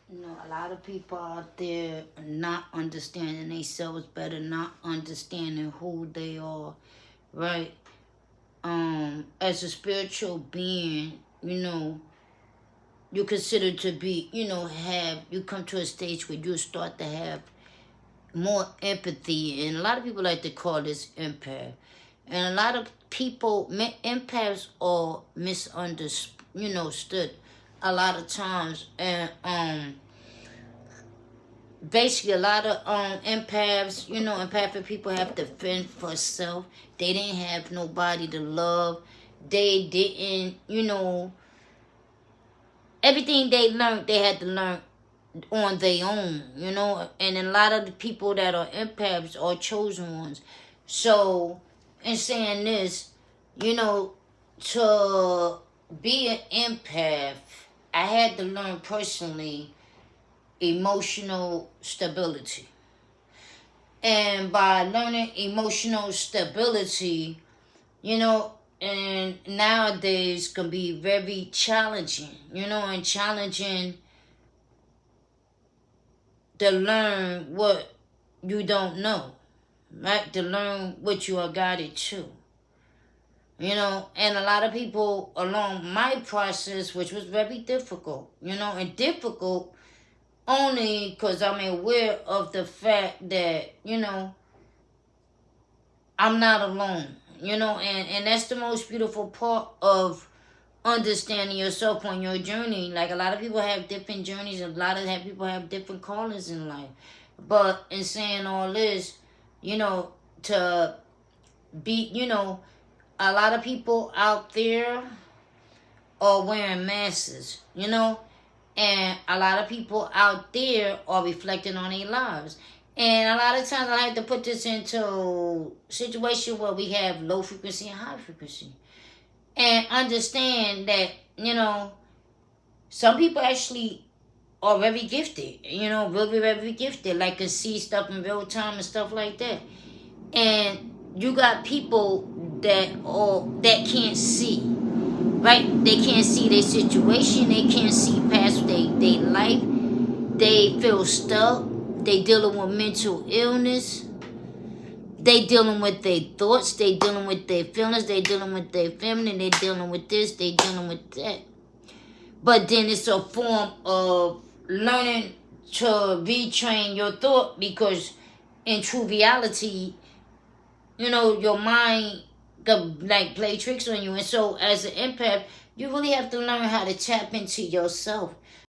A lot of people out there are not understanding themselves better, not understanding who they are, right? As a spiritual being, you consider to be, you come to a stage where you start to have more empathy, and a lot of people like to call this empath. And a lot of people, empaths are misunderstood, stood a lot of times, and basically a lot of empaths, empathic people have to fend for self. They didn't have nobody to love. They didn't, everything they learned, they had to learn on their own, and a lot of the people that are empaths are chosen ones. So, in saying this, to be an empath, I had to learn personally emotional stability. And by learning emotional stability, and nowadays can be very challenging, and challenging to learn what you don't know, right? To learn what you are guided to. And a lot of people along my process, which was very difficult, and difficult only because I'm aware of the fact that, I'm not alone, and that's the most beautiful part of understanding yourself on your journey. Like, a lot of people have different journeys, a lot of people have different callings in life. But in saying all this, to be, a lot of people out there are wearing masks, and a lot of people out there are reflecting on their lives. And a lot of times I have to put this into a situation where we have low frequency and high frequency. And understand that, some people actually are very gifted, very, very gifted, like can see stuff in real time and stuff like that. And you got people that can't see, right? They can't see their situation, they can't see past their life, they feel stuck, they dealing with mental illness, they dealing with their thoughts, they dealing with their feelings, they dealing with their family, they dealing with this, they dealing with that. But then it's a form of learning to retrain your thought, because in true reality, your mind could play tricks on you. And so as an empath, you really have to learn how to tap into yourself